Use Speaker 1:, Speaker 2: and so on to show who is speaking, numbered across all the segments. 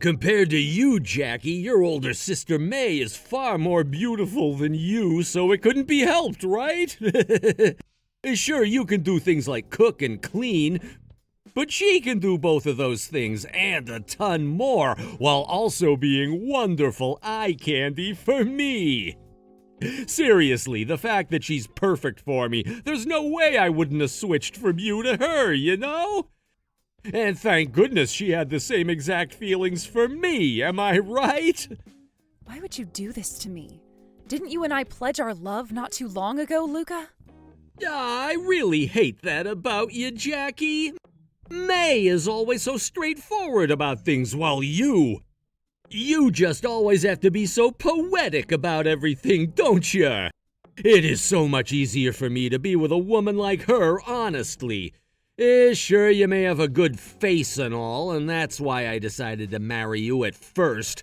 Speaker 1: Compared to you, Jackie, your older sister May is far more beautiful than you, so it couldn't be helped, right? Sure, you can do things like cook and clean, but she can do both of those things and a ton more, while also being wonderful eye candy for me. Seriously, the fact that she's perfect for me, there's no way I wouldn't have switched from you to her, you know? And thank goodness she had the same exact feelings for me, am I right?
Speaker 2: Why would you do this to me? Didn't you and I pledge our love not too long ago, Luca?
Speaker 1: I really hate that about you, Jackie. May is always so straightforward about things, while you just always have to be so poetic about everything, don't you? It is so much easier for me to be with a woman like her, honestly. Sure, you may have a good face and all, and that's why I decided to marry you at first.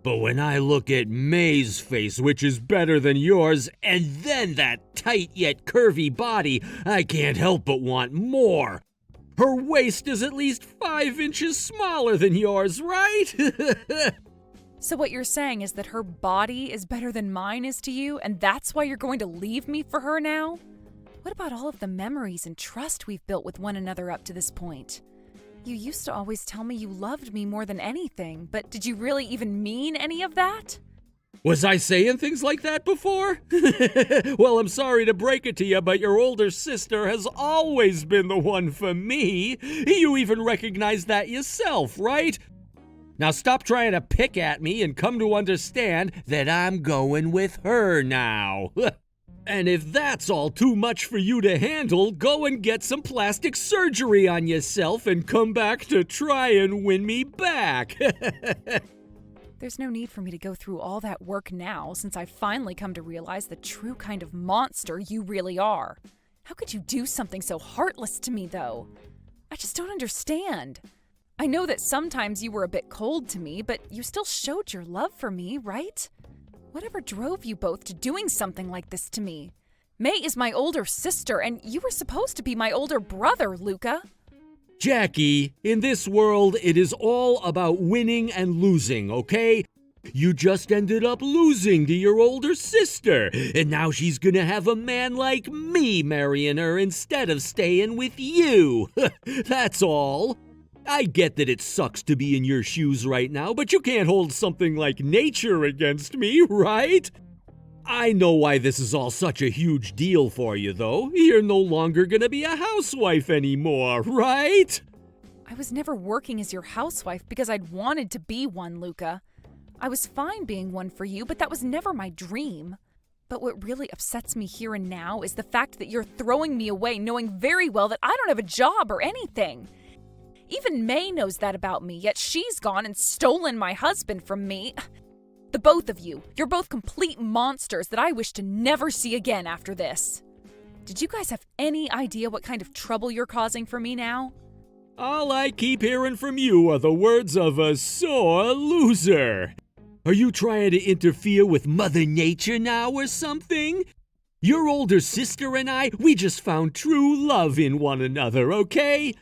Speaker 1: But when I look at May's face, which is better than yours, and then that tight yet curvy body, I can't help but want more. Her waist is at least 5 inches smaller than yours, right?
Speaker 2: So what you're saying is that her body is better than mine is to you, and that's why you're going to leave me for her now? What about all of the memories and trust we've built with one another up to this point? You used to always tell me you loved me more than anything, but did you really even mean any of that?
Speaker 1: Was I saying things like that before? Well, I'm sorry to break it to you, but your older sister has always been the one for me. You even recognize that yourself, right? Now stop trying to pick at me and come to understand that I'm going with her now. And if that's all too much for you to handle, go and get some plastic surgery on yourself and come back to try and win me back.
Speaker 2: There's no need for me to go through all that work now, since I've finally come to realize the true kind of monster you really are. How could you do something so heartless to me, though? I just don't understand. I know that sometimes you were a bit cold to me, but you still showed your love for me, right? Whatever drove you both to doing something like this to me? May is my older sister, and you were supposed to be my older brother, Luca.
Speaker 1: Jackie, in this world, it is all about winning and losing, okay? You just ended up losing to your older sister, and now she's gonna have a man like me marrying her instead of staying with you. That's all. I get that it sucks to be in your shoes right now, but you can't hold something like nature against me, right? I know why this is all such a huge deal for you, though. You're no longer gonna be a housewife anymore, right?
Speaker 2: I was never working as your housewife because I'd wanted to be one, Luca. I was fine being one for you, but that was never my dream. But what really upsets me here and now is the fact that you're throwing me away knowing very well that I don't have a job or anything. Even May knows that about me, yet she's gone and stolen my husband from me. The both of you, you're both complete monsters that I wish to never see again after this. Did you guys have any idea what kind of trouble you're causing for me now?
Speaker 1: All I keep hearing from you are the words of a sore loser. Are you trying to interfere with Mother Nature now or something? Your older sister and I, we just found true love in one another, okay?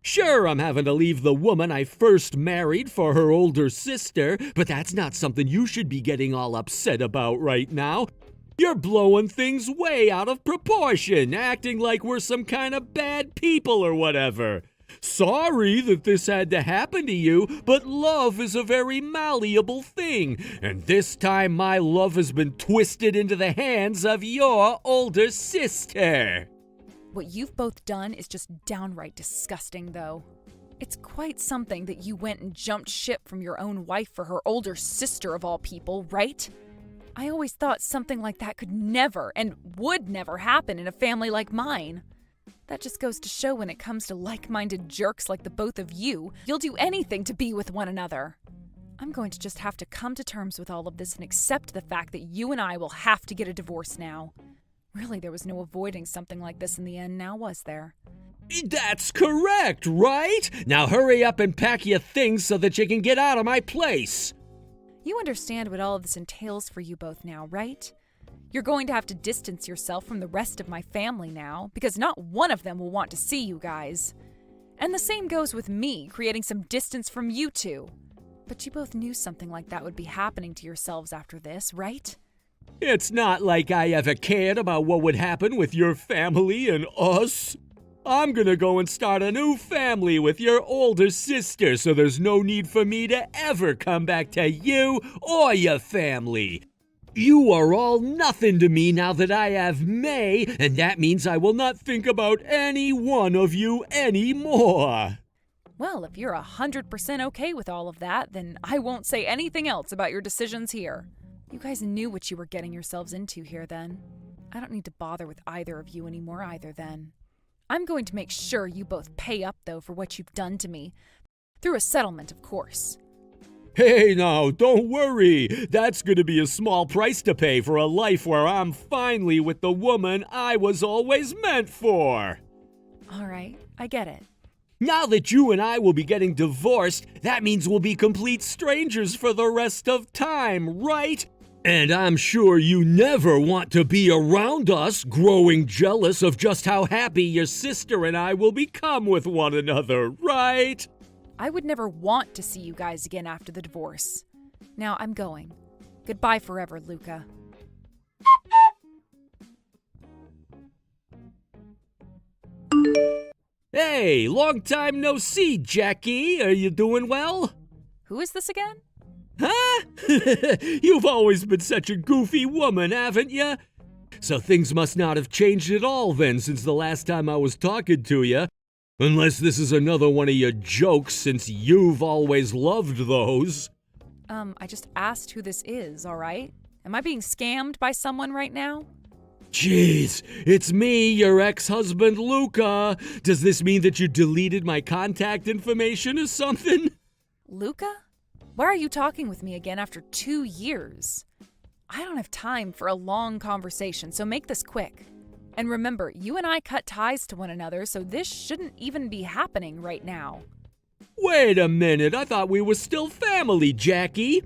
Speaker 1: Sure, I'm having to leave the woman I first married for her older sister, but that's not something you should be getting all upset about right now. You're blowing things way out of proportion, acting like we're some kind of bad people or whatever. Sorry that this had to happen to you, but love is a very malleable thing, and this time my love has been twisted into the hands of your older sister.
Speaker 2: What you've both done is just downright disgusting, though. It's quite something that you went and jumped ship from your own wife for her older sister of all people, right? I always thought something like that could never and would never happen in a family like mine. That just goes to show when it comes to like-minded jerks like the both of you, you'll do anything to be with one another. I'm going to just have to come to terms with all of this and accept the fact that you and I will have to get a divorce now. Really, there was no avoiding something like this in the end now, was there?
Speaker 1: That's correct, right? Now hurry up and pack your things so that you can get out of my place.
Speaker 2: You understand what all of this entails for you both now, right? You're going to have to distance yourself from the rest of my family now, because not one of them will want to see you guys. And the same goes with me, creating some distance from you two. But you both knew something like that would be happening to yourselves after this, right?
Speaker 1: It's not like I ever cared about what would happen with your family and us. I'm gonna go and start a new family with your older sister, so there's no need for me to ever come back to you or your family. You are all nothing to me now that I have May, and that means I will not think about any one of you anymore.
Speaker 2: Well, if you're 100% okay with all of that, then I won't say anything else about your decisions here. You guys knew what you were getting yourselves into here then. I don't need to bother with either of you anymore either then. I'm going to make sure you both pay up, though, for what you've done to me. Through a settlement, of course.
Speaker 1: Hey now, don't worry. That's gonna be a small price to pay for a life where I'm finally with the woman I was always meant for.
Speaker 2: All right, I get it.
Speaker 1: Now that you and I will be getting divorced, that means we'll be complete strangers for the rest of time, right? And I'm sure you never want to be around us, growing jealous of just how happy your sister and I will become with one another, right?
Speaker 2: I would never want to see you guys again after the divorce. Now I'm going. Goodbye forever, Luca.
Speaker 1: Hey, long time no see, Jackie. Are you doing well?
Speaker 2: Who is this again?
Speaker 1: Huh? You've always been such a goofy woman, haven't you? So things must not have changed at all then since the last time I was talking to you. Unless this is another one of your jokes, since you've always loved those.
Speaker 2: I just asked who this is, all right? Am I being scammed by someone right now?
Speaker 1: Jeez, it's me, your ex-husband, Luca. Does this mean that you deleted my contact information or something?
Speaker 2: Luca? Why are you talking with me again after 2 years? I don't have time for a long conversation, so make this quick. And remember, you and I cut ties to one another, so this shouldn't even be happening right now.
Speaker 1: Wait a minute, I thought we were still family, Jackie.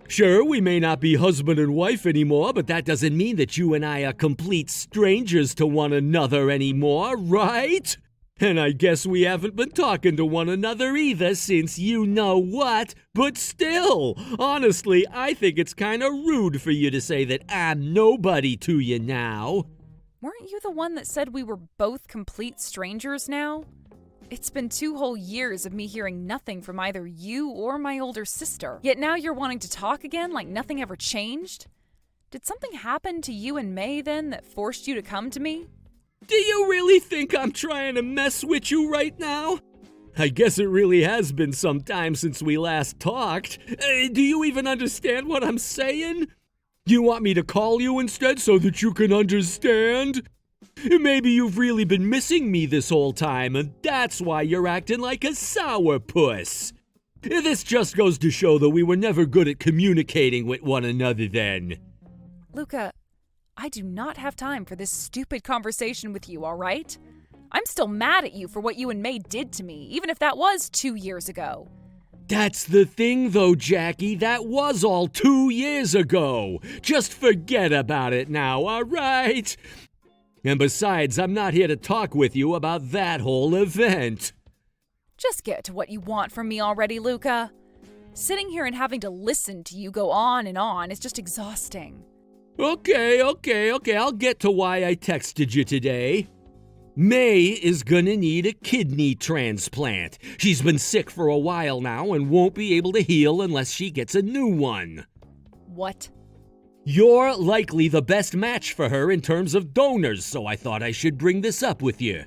Speaker 1: Sure, we may not be husband and wife anymore, but that doesn't mean that you and I are complete strangers to one another anymore, right? And I guess we haven't been talking to one another either since you know what, but still, honestly, I think it's kind of rude for you to say that I'm nobody to you now.
Speaker 2: Weren't you the one that said we were both complete strangers now? It's been 2 whole years of me hearing nothing from either you or my older sister. Yet now you're wanting to talk again like nothing ever changed? Did something happen to you and May then that forced you to come to me?
Speaker 1: Do you really think I'm trying to mess with you right now? I guess it really has been some time since we last talked. Do you even understand what I'm saying? You want me to call you instead so that you can understand? Maybe you've really been missing me this whole time, and that's why you're acting like a sourpuss. This just goes to show that we were never good at communicating with one another then.
Speaker 2: Luca, I do not have time for this stupid conversation with you, all right? I'm still mad at you for what you and May did to me, even if that was 2 years ago.
Speaker 1: That's the thing though, Jackie. That was all 2 years ago. Just forget about it now, all right? And besides, I'm not here to talk with you about that whole event.
Speaker 2: Just get to what you want from me already, Luca. Sitting here and having to listen to you go on and on is just exhausting.
Speaker 1: Okay, I'll get to why I texted you today. May is gonna need a kidney transplant. She's been sick for a while now and won't be able to heal unless she gets a new one.
Speaker 2: What?
Speaker 1: You're likely the best match for her in terms of donors, so I thought I should bring this up with you.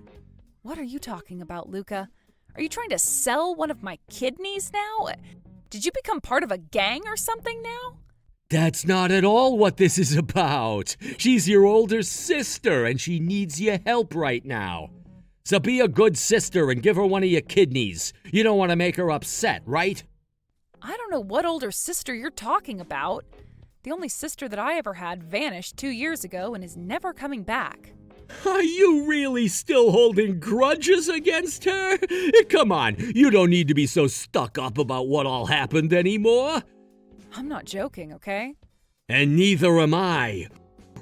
Speaker 2: What are you talking about, Luca? Are you trying to sell one of my kidneys now? Did you become part of a gang or something now?
Speaker 1: That's not at all what this is about. She's your older sister, and she needs your help right now. So be a good sister and give her one of your kidneys. You don't want to make her upset, right?
Speaker 2: I don't know what older sister you're talking about. The only sister that I ever had vanished 2 years ago and is never coming back.
Speaker 1: Are you really still holding grudges against her? Come on, you don't need to be so stuck up about what all happened anymore.
Speaker 2: I'm not joking, okay?
Speaker 1: And neither am I.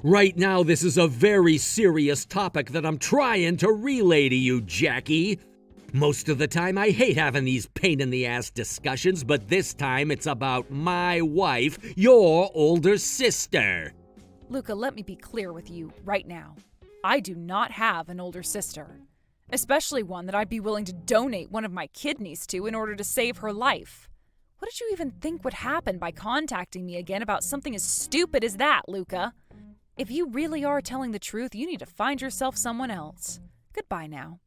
Speaker 1: Right now, this is a very serious topic that I'm trying to relay to you, Jackie. Most of the time I hate having these pain-in-the-ass discussions, but this time it's about my wife, your older sister.
Speaker 2: Luca, let me be clear with you right now. I do not have an older sister, especially one that I'd be willing to donate one of my kidneys to in order to save her life. What did you even think would happen by contacting me again about something as stupid as that, Luca? If you really are telling the truth, you need to find yourself someone else. Goodbye now.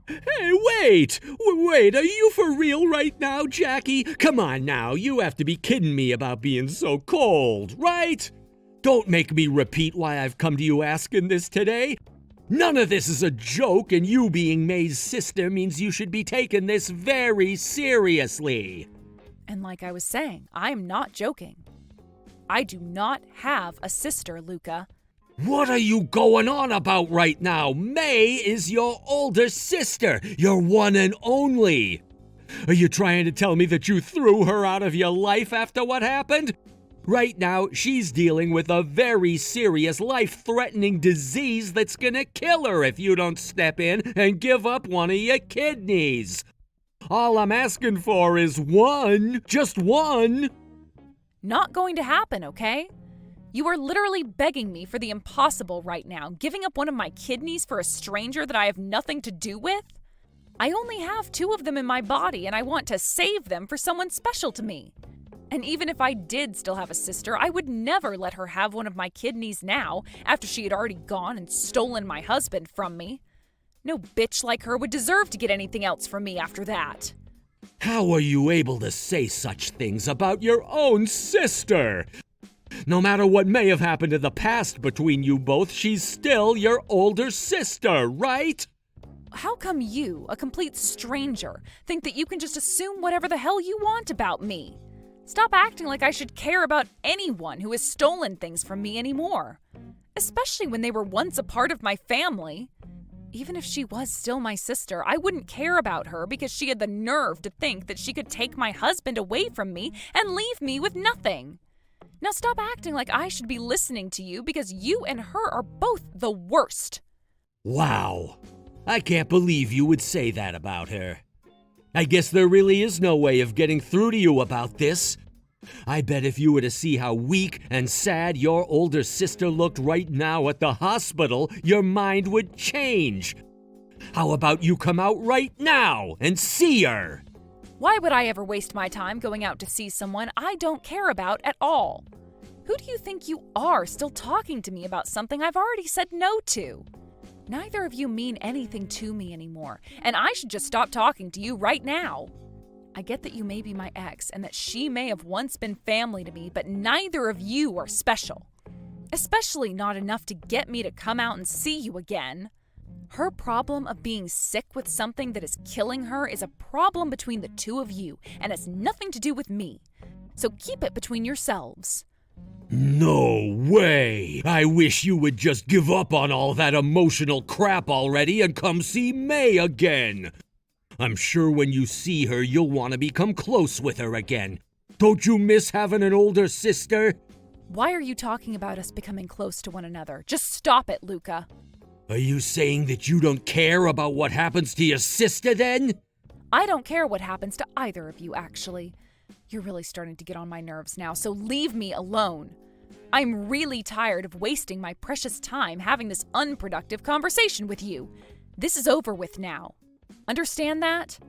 Speaker 1: Hey, wait! Wait, are you for real right now, Jackie? Come on now, you have to be kidding me about being so cold, right? Don't make me repeat why I've come to you asking this today. None of this is a joke, and you being May's sister means you should be taking this very seriously.
Speaker 2: And like I was saying, I'm not joking. I do not have a sister, Luca.
Speaker 1: What are you going on about right now? May is your older sister, your one and only. Are you trying to tell me that you threw her out of your life after what happened? Right now, she's dealing with a very serious life-threatening disease that's gonna kill her if you don't step in and give up one of your kidneys. All I'm asking for is one, just one.
Speaker 2: Not going to happen, okay? You are literally begging me for the impossible right now, giving up one of my kidneys for a stranger that I have nothing to do with? I only have 2 of them in my body, and I want to save them for someone special to me. And even if I did still have a sister, I would never let her have one of my kidneys now, after she had already gone and stolen my husband from me. No bitch like her would deserve to get anything else from me after that.
Speaker 1: How are you able to say such things about your own sister? No matter what may have happened in the past between you both, she's still your older sister, right?
Speaker 2: How come you, a complete stranger, think that you can just assume whatever the hell you want about me? Stop acting like I should care about anyone who has stolen things from me anymore. Especially when they were once a part of my family. Even if she was still my sister, I wouldn't care about her because she had the nerve to think that she could take my husband away from me and leave me with nothing. Now stop acting like I should be listening to you because you and her are both the worst.
Speaker 1: Wow. I can't believe you would say that about her. I guess there really is no way of getting through to you about this. I bet if you were to see how weak and sad your older sister looked right now at the hospital, your mind would change. How about you come out right now and see her?
Speaker 2: Why would I ever waste my time going out to see someone I don't care about at all? Who do you think you are still talking to me about something I've already said no to? Neither of you mean anything to me anymore, and I should just stop talking to you right now. I get that you may be my ex and that she may have once been family to me, but neither of you are special. Especially not enough to get me to come out and see you again. Her problem of being sick with something that is killing her is a problem between the 2 of you and has nothing to do with me. So keep it between yourselves.
Speaker 1: No way! I wish you would just give up on all that emotional crap already and come see May again. I'm sure when you see her, you'll want to become close with her again. Don't you miss having an older sister?
Speaker 2: Why are you talking about us becoming close to one another? Just stop it, Luca.
Speaker 1: Are you saying that you don't care about what happens to your sister then?
Speaker 2: I don't care what happens to either of you, actually. You're really starting to get on my nerves now, so leave me alone. I'm really tired of wasting my precious time having this unproductive conversation with you. This is over with now. Understand that?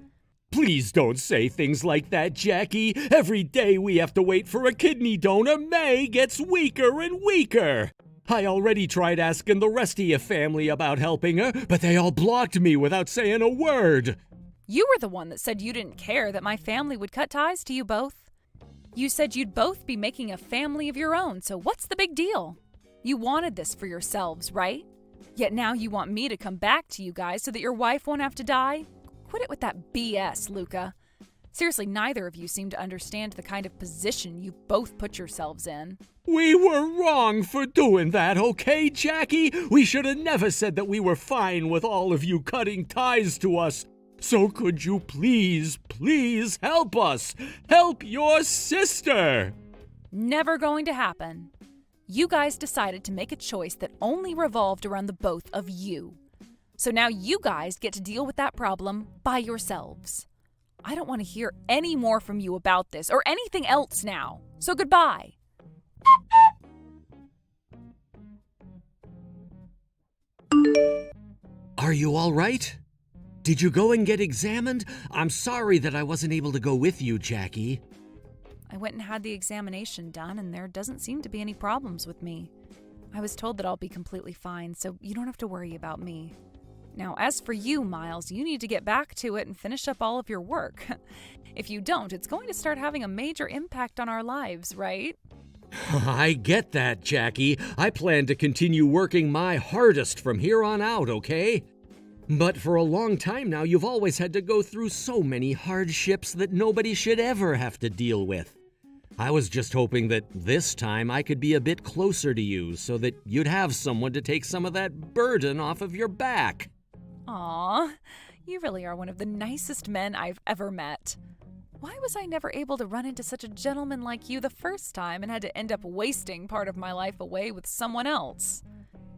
Speaker 1: Please don't say things like that, Jackie. Every day we have to wait for a kidney donor, May gets weaker and weaker. I already tried asking the rest of your family about helping her, but they all blocked me without saying a word.
Speaker 2: You were the one that said you didn't care that my family would cut ties to you both. You said you'd both be making a family of your own, so what's the big deal? You wanted this for yourselves, right? Yet now you want me to come back to you guys so that your wife won't have to die? Quit it with that BS, Luca. Seriously, neither of you seem to understand the kind of position you both put yourselves in.
Speaker 1: We were wrong for doing that, okay, Jackie? We should have never said that we were fine with all of you cutting ties to us. So could you please help us? Help your sister!
Speaker 2: Never going to happen. You guys decided to make a choice that only revolved around the both of you. So now you guys get to deal with that problem by yourselves. I don't want to hear any more from you about this or anything else now. So goodbye.
Speaker 1: Are you all right? Did you go and get examined? I'm sorry that I wasn't able to go with you, Jackie.
Speaker 2: I went and had the examination done, and there doesn't seem to be any problems with me. I was told that I'll be completely fine, so you don't have to worry about me. Now, as for you, Miles, you need to get back to it and finish up all of your work. If you don't, it's going to start having a major impact on our lives, right?
Speaker 1: I get that, Jackie. I plan to continue working my hardest from here on out, okay? But for a long time now, you've always had to go through so many hardships that nobody should ever have to deal with. I was just hoping that this time I could be a bit closer to you so that you'd have someone to take some of that burden off of your back.
Speaker 2: Aw, you really are one of the nicest men I've ever met. Why was I never able to run into such a gentleman like you the first time and had to end up wasting part of my life away with someone else?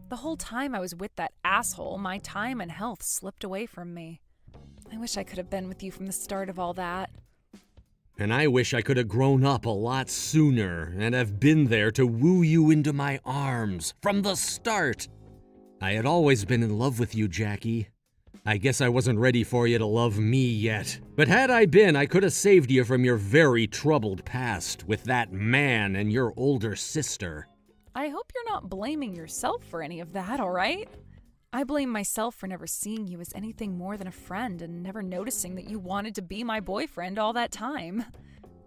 Speaker 2: The whole time I was with that asshole, my time and health slipped away from me. I wish I could have been with you from the start of all that.
Speaker 1: And I wish I could have grown up a lot sooner and have been there to woo you into my arms from the start. I had always been in love with you, Jackie. I guess I wasn't ready for you to love me yet. But had I been, I could have saved you from your very troubled past with that man and your older sister.
Speaker 2: I hope you're not blaming yourself for any of that, all right? I blame myself for never seeing you as anything more than a friend and never noticing that you wanted to be my boyfriend all that time.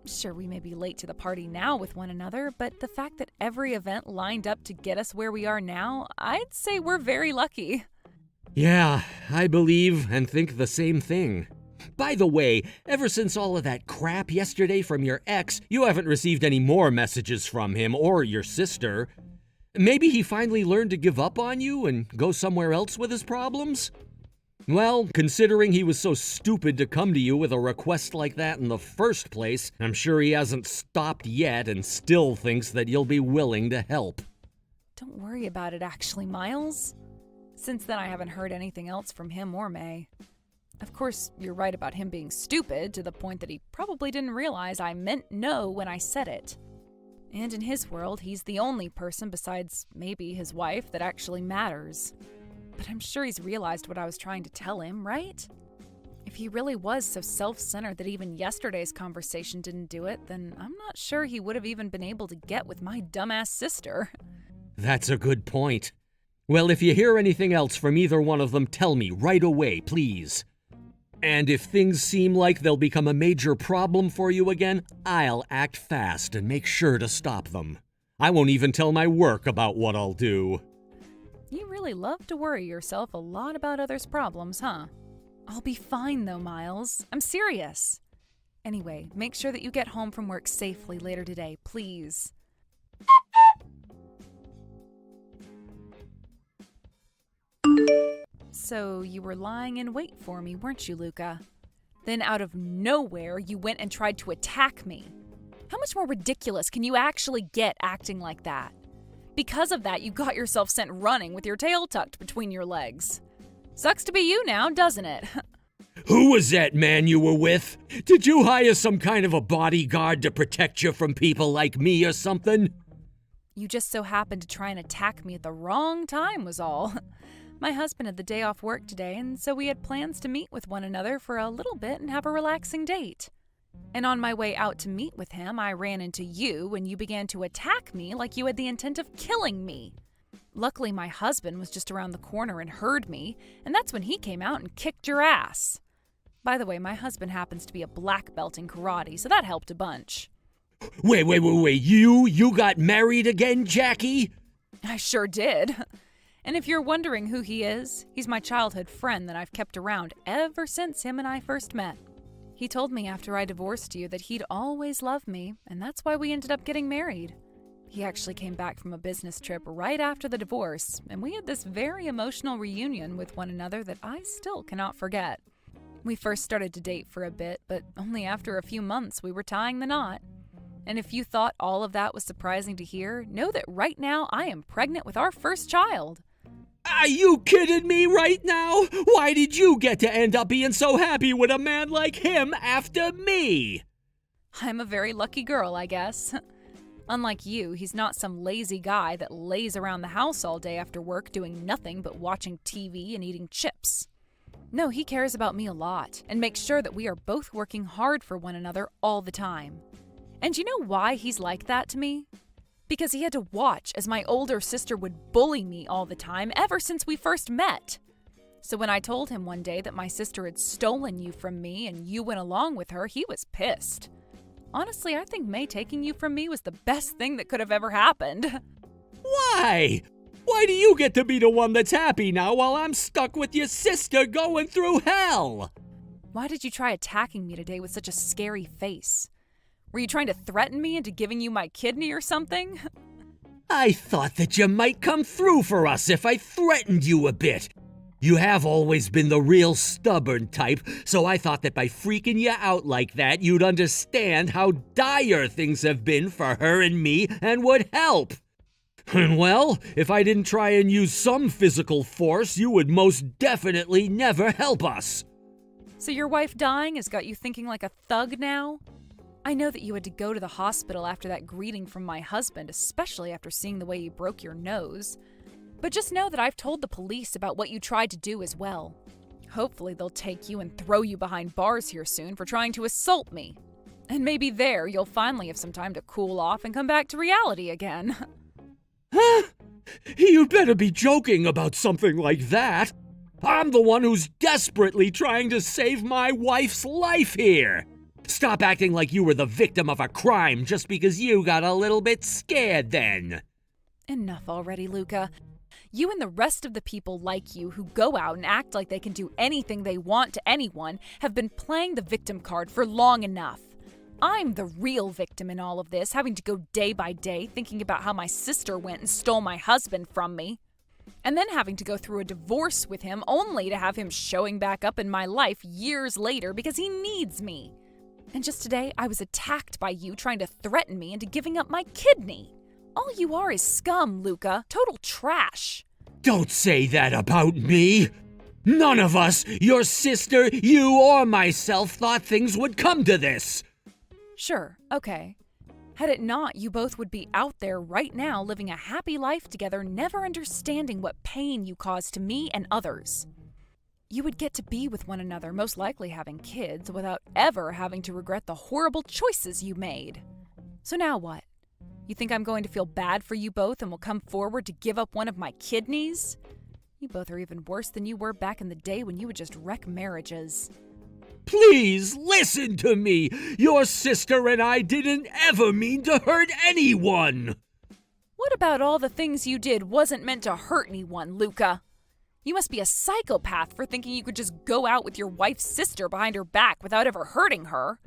Speaker 2: Sure, we may be late to the party now with one another, but the fact that every event lined up to get us where we are now, I'd say we're very lucky.
Speaker 1: Yeah, I believe and think the same thing. By the way, ever since all of that crap yesterday from your ex, you haven't received any more messages from him or your sister. Maybe he finally learned to give up on you and go somewhere else with his problems? Well, considering he was so stupid to come to you with a request like that in the first place, I'm sure he hasn't stopped yet and still thinks that you'll be willing to help.
Speaker 2: Don't worry about it, actually, Miles. Since then, I haven't heard anything else from him or May. Of course, you're right about him being stupid to the point that he probably didn't realize I meant no when I said it. And in his world, he's the only person besides maybe his wife that actually matters. But I'm sure he's realized what I was trying to tell him, right? If he really was so self-centered that even yesterday's conversation didn't do it, then I'm not sure he would have even been able to get with my dumbass sister.
Speaker 1: That's a good point. Well, if you hear anything else from either one of them, tell me right away, please. And if things seem like they'll become a major problem for you again, I'll act fast and make sure to stop them. I won't even tell my work about what I'll do.
Speaker 2: You really love to worry yourself a lot about others' problems, huh? I'll be fine though, Miles. I'm serious. Anyway, make sure that you get home from work safely later today, please. So you were lying in wait for me, weren't you, Luca? Then out of nowhere, you went and tried to attack me. How much more ridiculous can you actually get acting like that? Because of that, you got yourself sent running with your tail tucked between your legs. Sucks to be you now, doesn't it?
Speaker 1: Who was that man you were with? Did you hire some kind of a bodyguard to protect you from people like me or something?
Speaker 2: You just so happened to try and attack me at the wrong time was all. My husband had the day off work today, and so we had plans to meet with one another for a little bit and have a relaxing date. And on my way out to meet with him, I ran into you and you began to attack me like you had the intent of killing me. Luckily, my husband was just around the corner and heard me, and that's when he came out and kicked your ass. By the way, my husband happens to be a black belt in karate, so that helped a bunch.
Speaker 1: Wait, you got married again, Jackie?
Speaker 2: I sure did. And if you're wondering who he is, he's my childhood friend that I've kept around ever since him and I first met. He told me after I divorced you that he'd always loved me, and that's why we ended up getting married. He actually came back from a business trip right after the divorce, and we had this very emotional reunion with one another that I still cannot forget. We first started to date for a bit, but only after a few months we were tying the knot. And if you thought all of that was surprising to hear, know that right now I am pregnant with our first child.
Speaker 1: Are you kidding me right now? Why did you get to end up being so happy with a man like him after me?
Speaker 2: I'm a very lucky girl, I guess. Unlike you, he's not some lazy guy that lays around the house all day after work doing nothing but watching TV and eating chips. No, he cares about me a lot and makes sure that we are both working hard for one another all the time. And you know why he's like that to me? Because he had to watch as my older sister would bully me all the time ever since we first met. So when I told him one day that my sister had stolen you from me and you went along with her, he was pissed. Honestly, I think May taking you from me was the best thing that could have ever happened.
Speaker 1: Why? Why do you get to be the one that's happy now while I'm stuck with your sister going through hell?
Speaker 2: Why did you try attacking me today with such a scary face? Were you trying to threaten me into giving you my kidney or something?
Speaker 1: I thought that you might come through for us if I threatened you a bit. You have always been the real stubborn type, so I thought that by freaking you out like that, you'd understand how dire things have been for her and me and would help. And well, if I didn't try and use some physical force, you would most definitely never help us.
Speaker 2: So your wife dying has got you thinking like a thug now? I know that you had to go to the hospital after that greeting from my husband, especially after seeing the way you broke your nose. But just know that I've told the police about what you tried to do as well. Hopefully they'll take you and throw you behind bars here soon for trying to assault me. And maybe there you'll finally have some time to cool off and come back to reality again.
Speaker 1: Huh? You'd better be joking about something like that. I'm the one who's desperately trying to save my wife's life here. Stop acting like you were the victim of a crime just because you got a little bit scared then.
Speaker 2: Enough already, Luca. You and the rest of the people like you who go out and act like they can do anything they want to anyone have been playing the victim card for long enough. I'm the real victim in all of this, having to go day by day thinking about how my sister went and stole my husband from me. And then having to go through a divorce with him only to have him showing back up in my life years later because he needs me. And just today, I was attacked by you trying to threaten me into giving up my kidney. All you are is scum, Luca. Total trash.
Speaker 1: Don't say that about me. None of us, your sister, you, or myself, thought things would come to this.
Speaker 2: Sure, okay. Had it not, you both would be out there right now living a happy life together, never understanding what pain you caused to me and others. You would get to be with one another, most likely having kids, without ever having to regret the horrible choices you made. So now what? You think I'm going to feel bad for you both and will come forward to give up one of my kidneys? You both are even worse than you were back in the day when you would just wreck marriages.
Speaker 1: Please listen to me. Your sister and I didn't ever mean to hurt anyone.
Speaker 2: What about all the things you did wasn't meant to hurt anyone, Luca? You must be a psychopath for thinking you could just go out with your wife's sister behind her back without ever hurting her.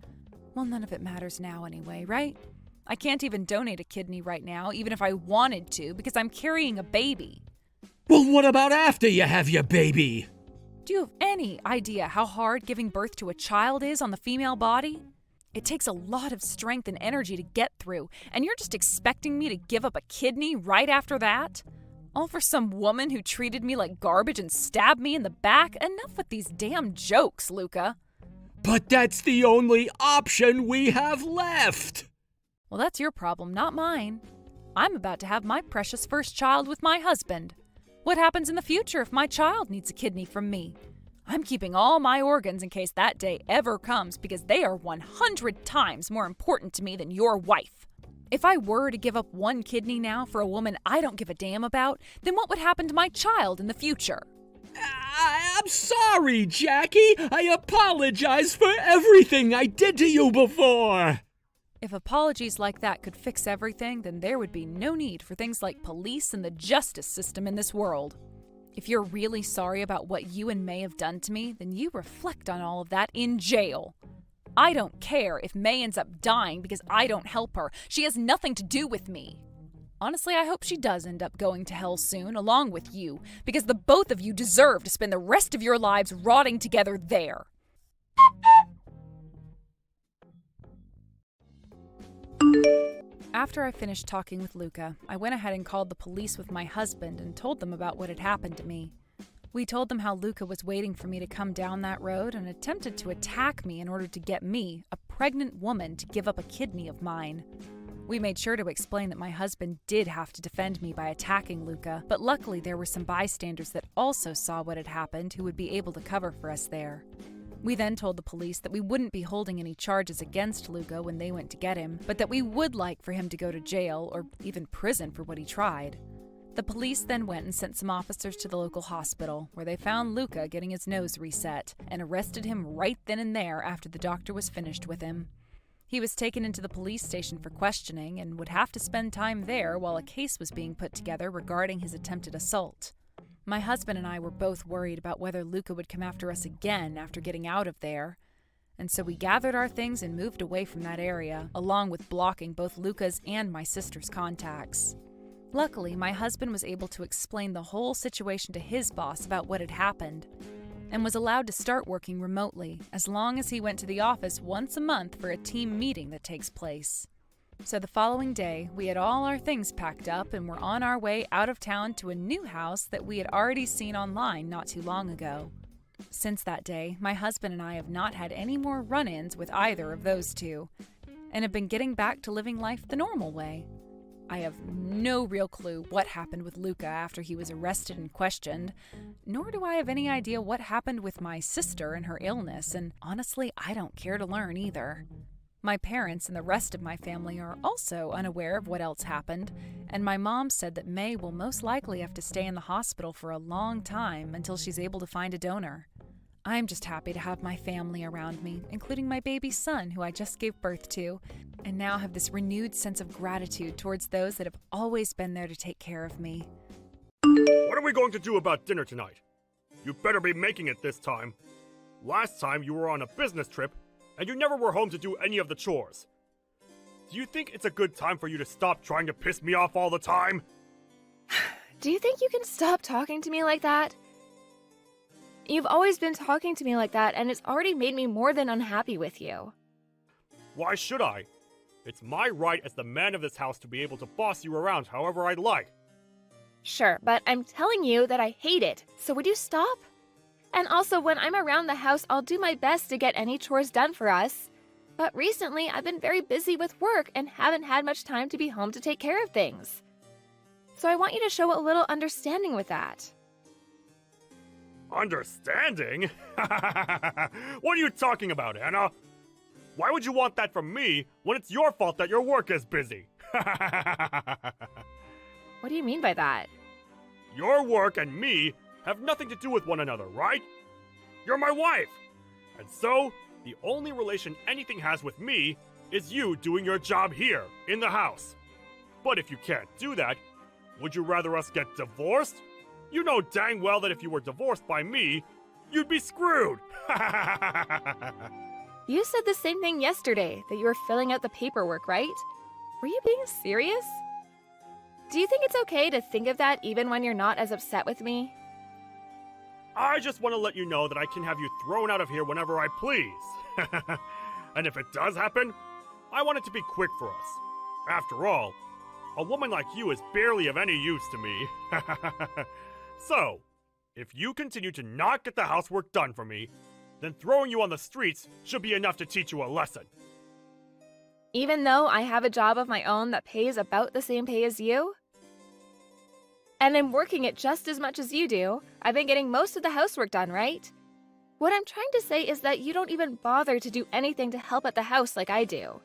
Speaker 2: Well, none of it matters now anyway, right? I can't even donate a kidney right now, even if I wanted to, because I'm carrying a baby.
Speaker 1: Well, what about after you have your baby?
Speaker 2: Do you have any idea how hard giving birth to a child is on the female body? It takes a lot of strength and energy to get through, and you're just expecting me to give up a kidney right after that? All for some woman who treated me like garbage and stabbed me in the back? Enough with these damn jokes, Luca.
Speaker 1: But that's the only option we have left.
Speaker 2: Well, that's your problem, not mine. I'm about to have my precious first child with my husband. What happens in the future if my child needs a kidney from me? I'm keeping all my organs in case that day ever comes because they are 100 times more important to me than your wife. If I were to give up one kidney now for a woman I don't give a damn about, then what would happen to my child in the future?
Speaker 1: I'm sorry, Jackie. I apologize for everything I did to you before.
Speaker 2: If apologies like that could fix everything, then there would be no need for things like police and the justice system in this world. If you're really sorry about what you and May have done to me, then you reflect on all of that in jail. I don't care if May ends up dying because I don't help her. She has nothing to do with me. Honestly, I hope she does end up going to hell soon, along with you, because the both of you deserve to spend the rest of your lives rotting together there. After I finished talking with Luca, I went ahead and called the police with my husband and told them about what had happened to me. We told them how Luca was waiting for me to come down that road and attempted to attack me in order to get me, a pregnant woman, to give up a kidney of mine. We made sure to explain that my husband did have to defend me by attacking Luca, but luckily there were some bystanders that also saw what had happened who would be able to cover for us there. We then told the police that we wouldn't be holding any charges against Luca when they went to get him, but that we would like for him to go to jail or even prison for what he tried. The police then went and sent some officers to the local hospital, where they found Luca getting his nose reset and arrested him right then and there after the doctor was finished with him. He was taken into the police station for questioning and would have to spend time there while a case was being put together regarding his attempted assault. My husband and I were both worried about whether Luca would come after us again after getting out of there, and so we gathered our things and moved away from that area, along with blocking both Luca's and my sister's contacts. Luckily, my husband was able to explain the whole situation to his boss about what had happened, and was allowed to start working remotely as long as he went to the office once a month for a team meeting that takes place. So the following day, we had all our things packed up and were on our way out of town to a new house that we had already seen online not too long ago. Since that day, my husband and I have not had any more run-ins with either of those two, and have been getting back to living life the normal way. I have no real clue what happened with Luca after he was arrested and questioned, nor do I have any idea what happened with my sister and her illness, and honestly, I don't care to learn either. My parents and the rest of my family are also unaware of what else happened, and my mom said that May will most likely have to stay in the hospital for a long time until she's able to find a donor. I'm just happy to have my family around me, including my baby son, who I just gave birth to, and now have this renewed sense of gratitude towards those that have always been there to take care of me.
Speaker 3: What are we going to do about dinner tonight? You better be making it this time. Last time you were on a business trip, and you never were home to do any of the chores. Do you think it's a good time for you to stop trying to piss me off all the time?
Speaker 4: Do you think you can stop talking to me like that? You've always been talking to me like that, and it's already made me more than unhappy with you.
Speaker 3: Why should I? It's my right as the man of this house to be able to boss you around however I'd like.
Speaker 4: Sure, but I'm telling you that I hate it, so would you stop? And also, when I'm around the house, I'll do my best to get any chores done for us. But recently, I've been very busy with work and haven't had much time to be home to take care of things. So I want you to show a little understanding with that.
Speaker 3: Understanding? What are you talking about, Anna? Why would you want that from me when it's your fault that your work is busy?
Speaker 4: What do you mean by that?
Speaker 3: Your work and me have nothing to do with one another, right? You're my wife! And so, the only relation anything has with me is you doing your job here, in the house. But if you can't do that, would you rather us get divorced? You know dang well that if you were divorced by me, you'd be screwed!
Speaker 4: You said the same thing yesterday, that you were filling out the paperwork, right? Were you being serious? Do you think it's okay to think of that even when you're not as upset with me?
Speaker 3: I just want to let you know that I can have you thrown out of here whenever I please. And if it does happen, I want it to be quick for us. After all, a woman like you is barely of any use to me. So, if you continue to not get the housework done for me, then throwing you on the streets should be enough to teach you a lesson.
Speaker 4: Even though I have a job of my own that pays about the same pay as you? And I'm working it just as much as you do. I've been getting most of the housework done, right? What I'm trying to say is that you don't even bother to do anything to help at the house like I do.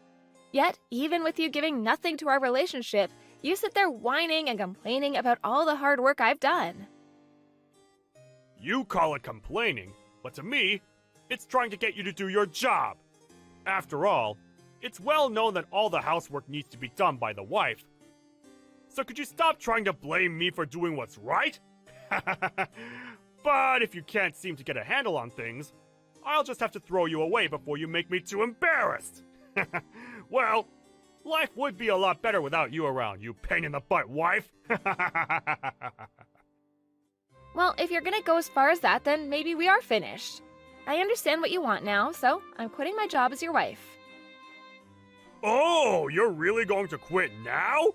Speaker 4: Yet, even with you giving nothing to our relationship, you sit there whining and complaining about all the hard work I've done.
Speaker 3: You call it complaining, but to me, it's trying to get you to do your job. After all, it's well known that all the housework needs to be done by the wife. So could you stop trying to blame me for doing what's right? But if you can't seem to get a handle on things, I'll just have to throw you away before you make me too embarrassed. Well, life would be a lot better without you around, you pain-in-the-butt wife.
Speaker 4: Well, if you're gonna go as far as that, then maybe we are finished. I understand what you want now, so I'm quitting my job as your wife.
Speaker 3: Oh! Oh, you're really going to quit now?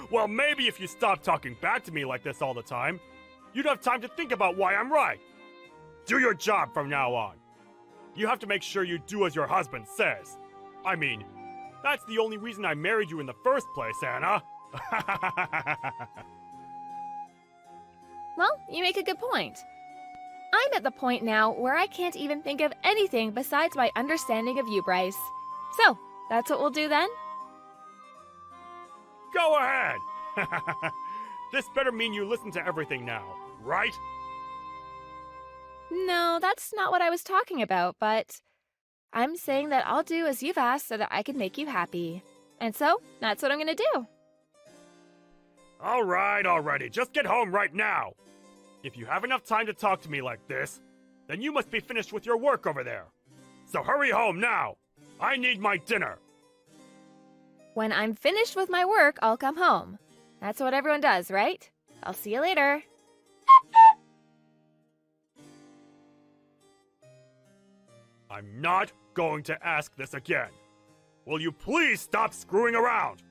Speaker 3: Well, maybe if you stop talking back to me like this all the time, you'd have time to think about why I'm right. Do your job from now on. You have to make sure you do as your husband says. I mean, that's the only reason I married you in the first place, Anna.
Speaker 4: Well, you make a good point. I'm at the point now where I can't even think of anything besides my understanding of you, Bryce. So, that's what we'll do then?
Speaker 3: Go ahead! This better mean you listen to everything now, right?
Speaker 4: No, that's not what I was talking about, but I'm saying that I'll do as you've asked so that I can make you happy. And so, that's what I'm gonna do.
Speaker 3: Alright, already, just get home right now! If you have enough time to talk to me like this, then you must be finished with your work over there. So hurry home now! I need my dinner!
Speaker 4: When I'm finished with my work, I'll come home. That's what everyone does, right? I'll see you later.
Speaker 3: I'm not going to ask this again. Will you please stop screwing around?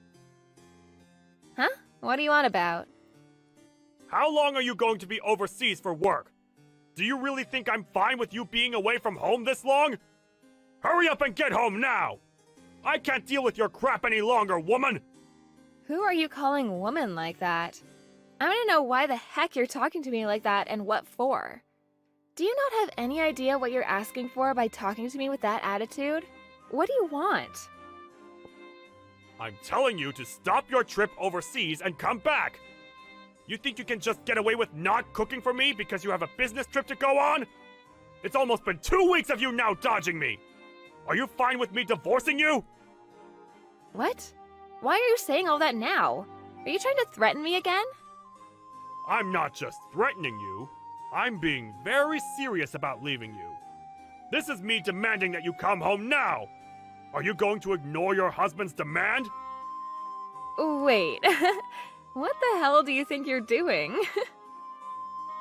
Speaker 4: Huh? What do you want about?
Speaker 3: How long are you going to be overseas for work? Do you really think I'm fine with you being away from home this long? Hurry up and get home now! I can't deal with your crap any longer, woman!
Speaker 4: Who are you calling woman like that? I want to know why the heck you're talking to me like that and what for. Do you not have any idea what you're asking for by talking to me with that attitude? What do you want?
Speaker 3: I'm telling you to stop your trip overseas and come back! You think you can just get away with not cooking for me because you have a business trip to go on? It's almost been 2 weeks of you now dodging me! Are you fine with me divorcing you?
Speaker 4: What? Why are you saying all that now? Are you trying to threaten me again?
Speaker 3: I'm not just threatening you. I'm being very serious about leaving you. This is me demanding that you come home now! Are you going to ignore your husband's demand?
Speaker 4: Wait, what the hell do you think you're doing?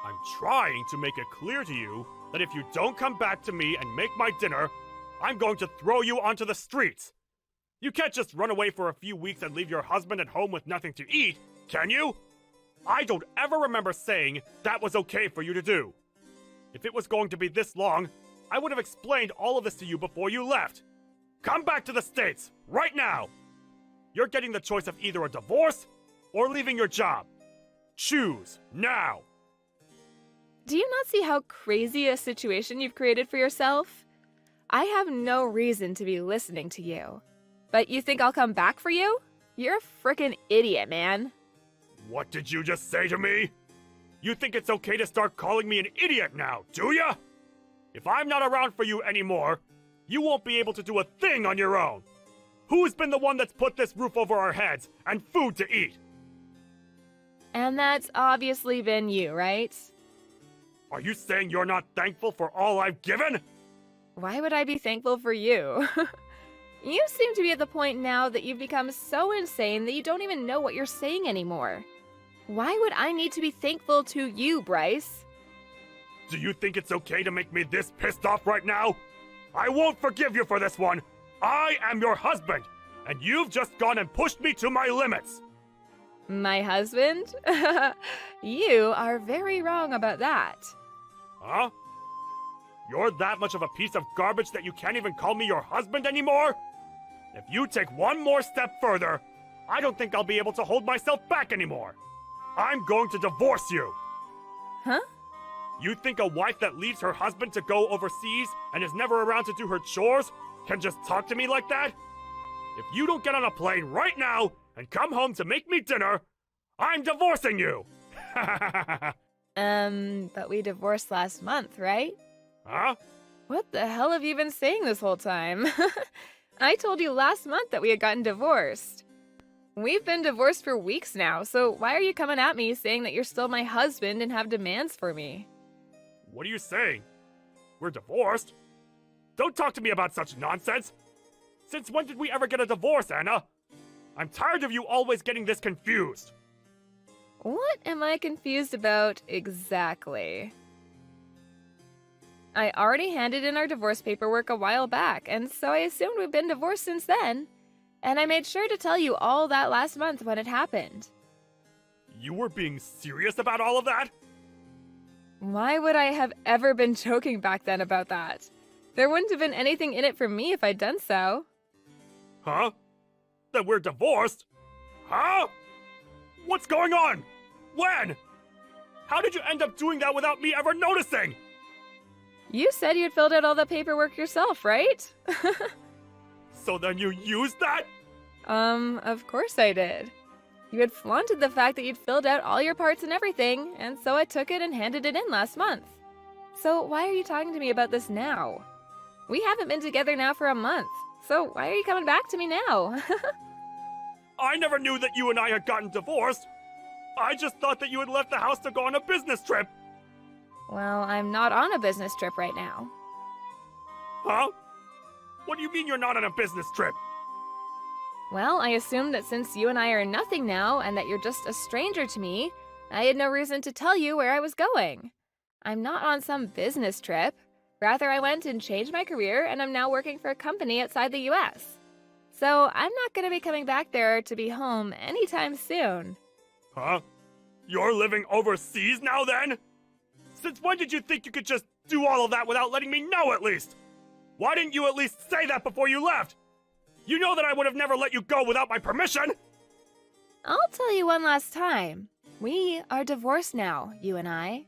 Speaker 3: I'm trying to make it clear to you that if you don't come back to me and make my dinner, I'm going to throw you onto the streets. You can't just run away for a few weeks and leave your husband at home with nothing to eat, can you? I don't ever remember saying that was okay for you to do. If it was going to be this long, I would have explained all of this to you before you left. Come back to the States, right now! You're getting the choice of either a divorce or leaving your job. Choose, now!
Speaker 4: Do you not see how crazy a situation you've created for yourself? I have no reason to be listening to you. But you think I'll come back for you? You're a frickin' idiot, man.
Speaker 3: What did you just say to me? You think it's okay to start calling me an idiot now, do ya? If I'm not around for you anymore, you won't be able to do a thing on your own. Who's been the one that's put this roof over our heads and food to eat?
Speaker 4: And that's obviously been you, right?
Speaker 3: Are you saying you're not thankful for all I've given?
Speaker 4: Why would I be thankful for you? You seem to be at the point now that you've become so insane that you don't even know what you're saying anymore. Why would I need to be thankful to you, Bryce?
Speaker 3: Do you think it's okay to make me this pissed off right now? I won't forgive you for this one. I am your husband, and you've just gone and pushed me to my limits.
Speaker 4: My husband? You are very wrong about that.
Speaker 3: Huh? You're that much of a piece of garbage that you can't even call me your husband anymore? If you take one more step further, I don't think I'll be able to hold myself back anymore. I'm going to divorce you.
Speaker 4: Huh?
Speaker 3: You think a wife that leaves her husband to go overseas and is never around to do her chores can just talk to me like that? If you don't get on a plane right now and come home to make me dinner, I'm divorcing you!
Speaker 4: But we divorced last month, right?
Speaker 3: Huh?
Speaker 4: What the hell have you been saying this whole time? I told you last month that we had gotten divorced. We've been divorced for weeks now, so why are you coming at me saying that you're still my husband and have demands for me?
Speaker 3: What are you saying? We're divorced? Don't talk to me about such nonsense! Since when did we ever get a divorce, Anna? I'm tired of you always getting this confused!
Speaker 4: What am I confused about exactly? I already handed in our divorce paperwork a while back, and so I assumed we've been divorced since then. And I made sure to tell you all that last month when it happened.
Speaker 3: You were being serious about all of that?
Speaker 4: Why would I have ever been joking back then about that? There wouldn't have been anything in it for me if I'd done so.
Speaker 3: Huh? That we're divorced? Huh? What's going on? When? How did you end up doing that without me ever noticing?
Speaker 4: You said you'd filled out all the paperwork yourself, right?
Speaker 3: So then you used that?
Speaker 4: Of course I did. You had flaunted the fact that you'd filled out all your parts and everything, and so I took it and handed it in last month. So why are you talking to me about this now? We haven't been together now for a month, so why are you coming back to me now?
Speaker 3: I never knew that you and I had gotten divorced. I just thought that you had left the house to go on a business trip.
Speaker 4: Well, I'm not on a business trip right now.
Speaker 3: Huh? What do you mean you're not on a business trip?
Speaker 4: Well, I assumed that since you and I are nothing now and that you're just a stranger to me, I had no reason to tell you where I was going. I'm not on some business trip. Rather, I went and changed my career and I'm now working for a company outside the US. So I'm not going to be coming back there to be home anytime soon.
Speaker 3: Huh? You're living overseas now then? Since when did you think you could just do all of that without letting me know at least? Why didn't you at least say that before you left? You know that I would have never let you go without my permission!
Speaker 4: I'll tell you one last time. We are divorced now, you and I.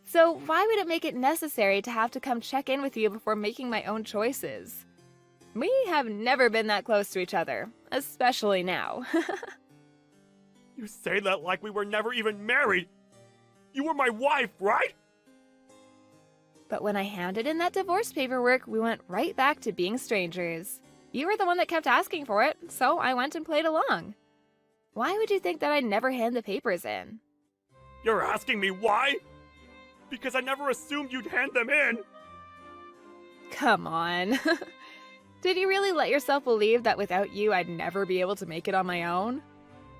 Speaker 4: So why would it make it necessary to have to come check in with you before making my own choices? We have never been that close to each other, especially now.
Speaker 3: You say that like we were never even married. You were my wife, right?
Speaker 4: But when I handed in that divorce paperwork, we went right back to being strangers. You were the one that kept asking for it, so I went and played along. Why would you think that I'd never hand the papers in?
Speaker 3: You're asking me why? Because I never assumed you'd hand them in.
Speaker 4: Come on. Did you really let yourself believe that without you, I'd never be able to make it on my own?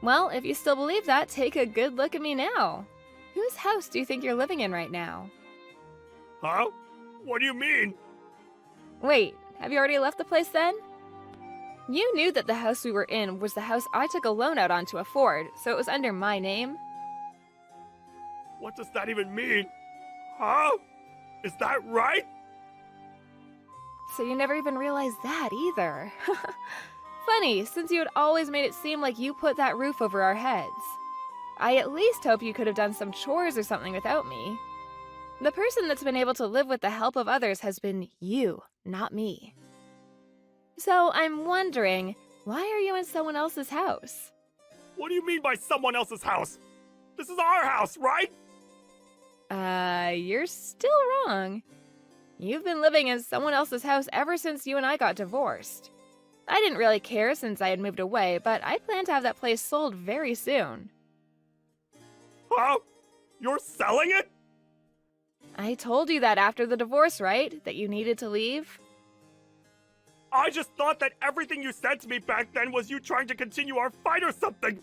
Speaker 4: Well, if you still believe that, take a good look at me now. Whose house do you think you're living in right now?
Speaker 3: Huh? What do you mean?
Speaker 4: Wait, have you already left the place then? You knew that the house we were in was the house I took a loan out on to afford, so it was under my name.
Speaker 3: What does that even mean? Huh? Is that right?
Speaker 4: So you never even realized that either. Funny, since you had always made it seem like you put that roof over our heads. I at least hope you could have done some chores or something without me. The person that's been able to live with the help of others has been you, not me. So I'm wondering, why are you in someone else's house?
Speaker 3: What do you mean by someone else's house? This is our house, right?
Speaker 4: You're still wrong. You've been living in someone else's house ever since you and I got divorced. I didn't really care since I had moved away, but I plan to have that place sold very soon.
Speaker 3: Huh? You're selling it?
Speaker 4: I told you that after the divorce, right? That you needed to leave?
Speaker 3: I just thought that everything you said to me back then was you trying to continue our fight or something.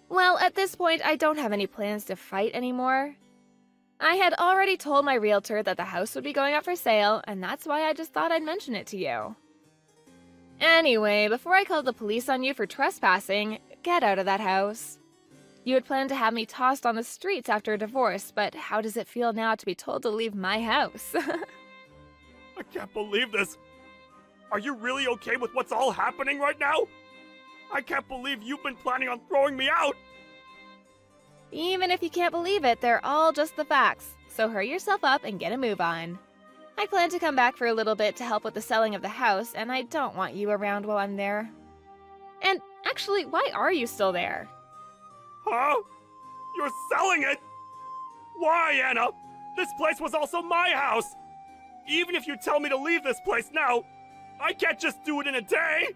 Speaker 4: Well, at this point, I don't have any plans to fight anymore. I had already told my realtor that the house would be going up for sale, and that's why I just thought I'd mention it to you. Anyway, before I called the police on you for trespassing, get out of that house. You had planned to have me tossed on the streets after a divorce, but how does it feel now to be told to leave my house?
Speaker 3: I can't believe this. Are you really okay with what's all happening right now? I can't believe you've been planning on throwing me out.
Speaker 4: Even if you can't believe it, they're all just the facts, so hurry yourself up and get a move on. I plan to come back for a little bit to help with the selling of the house, and I don't want you around while I'm there. And actually, why are you still there?
Speaker 3: Huh? You're selling it? Why, Anna? This place was also my house. Even if you tell me to leave this place now, I can't just do it in a day.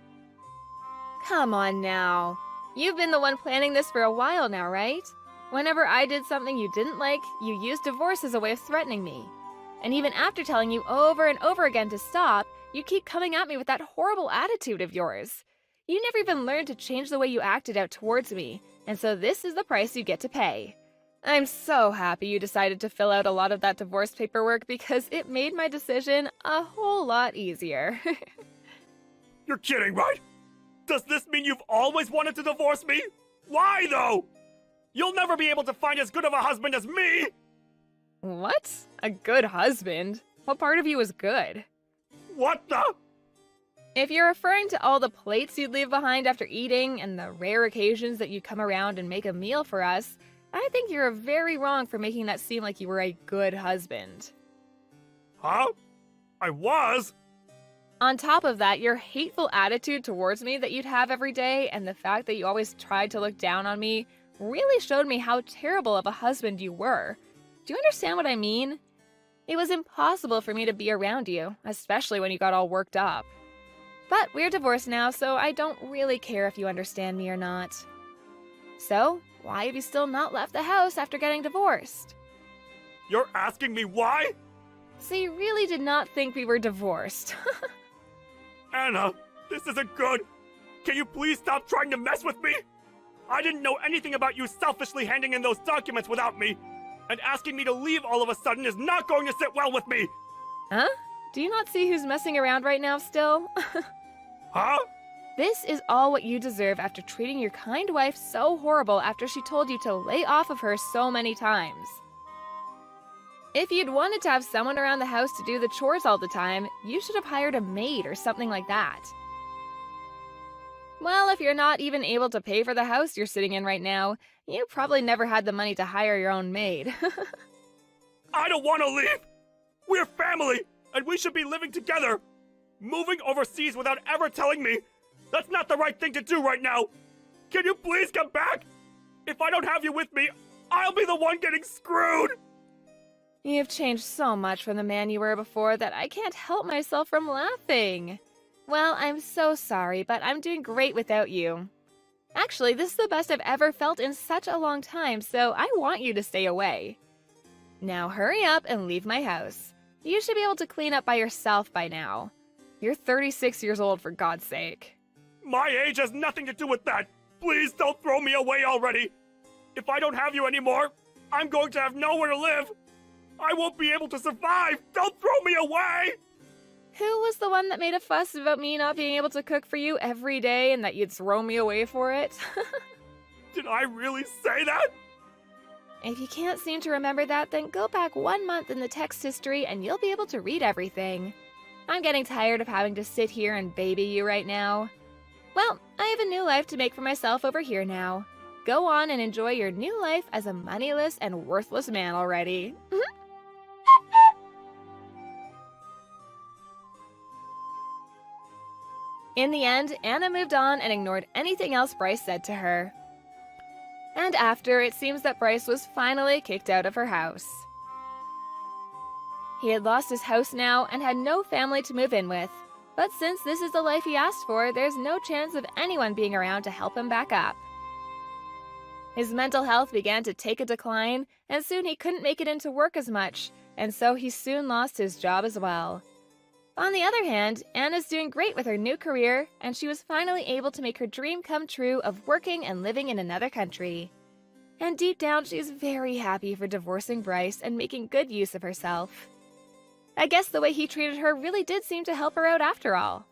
Speaker 4: Come on now. You've been the one planning this for a while now, right? Whenever I did something you didn't like, you used divorce as a way of threatening me. And even after telling you over and over again to stop, you keep coming at me with that horrible attitude of yours. You never even learned to change the way you acted out towards me, and so this is the price you get to pay. I'm so happy you decided to fill out a lot of that divorce paperwork because it made my decision a whole lot easier.
Speaker 3: You're kidding, right? Does this mean you've always wanted to divorce me? Why, though? You'll never be able to find as good of a husband as me!
Speaker 4: What? A good husband? What part of you is good?
Speaker 3: What the?
Speaker 4: If you're referring to all the plates you'd leave behind after eating and the rare occasions that you come around and make a meal for us, I think you're very wrong for making that seem like you were a good husband.
Speaker 3: Huh? I was?
Speaker 4: On top of that, your hateful attitude towards me that you'd have every day and the fact that you always tried to look down on me really showed me how terrible of a husband you were. Do you understand what I mean? It was impossible for me to be around you, especially when you got all worked up. But we're divorced now, so I don't really care if you understand me or not. So, why have you still not left the house after getting divorced?
Speaker 3: You're asking me why?
Speaker 4: So you really did not think we were divorced.
Speaker 3: Anna, this isn't good. Can you please stop trying to mess with me? I didn't know anything about you selfishly handing in those documents without me. And asking me to leave all of a sudden is not going to sit well with me.
Speaker 4: Huh? Do you not see who's messing around right now still?
Speaker 3: Huh?
Speaker 4: This is all what you deserve after treating your kind wife so horrible after she told you to lay off of her so many times. If you'd wanted to have someone around the house to do the chores all the time, you should have hired a maid or something like that. Well, if you're not even able to pay for the house you're sitting in right now, you probably never had the money to hire your own maid.
Speaker 3: I don't want to leave. We're family, and we should be living together. Moving overseas without ever telling me, that's not the right thing to do right now. Can you please come back? If I don't have you with me, I'll be the one getting screwed.
Speaker 4: You've changed so much from the man you were before that I can't help myself from laughing. Well, I'm so sorry, but I'm doing great without you. Actually, this is the best I've ever felt in such a long time, so I want you to stay away. Now hurry up and leave my house. You should be able to clean up by yourself by now. You're 36 years old, for God's sake.
Speaker 3: My age has nothing to do with that. Please don't throw me away already. If I don't have you anymore, I'm going to have nowhere to live. I won't be able to survive. Don't throw me away.
Speaker 4: Who was the one that made a fuss about me not being able to cook for you every day and that you'd throw me away for it?
Speaker 3: Did I really say that?
Speaker 4: If you can't seem to remember that, then go back 1 month in the text history and you'll be able to read everything. I'm getting tired of having to sit here and baby you right now. Well, I have a new life to make for myself over here now. Go on and enjoy your new life as a moneyless and worthless man already. In the end, Anna moved on and ignored anything else Bryce said to her. And after, it seems that Bryce was finally kicked out of her house. He had lost his house now and had no family to move in with. But since this is the life he asked for, there's no chance of anyone being around to help him back up. His mental health began to take a decline, and soon he couldn't make it into work as much, and so he soon lost his job as well. On the other hand, Anna's doing great with her new career, and she was finally able to make her dream come true of working and living in another country. And deep down, she's very happy for divorcing Bryce and making good use of herself. I guess the way he treated her really did seem to help her out after all.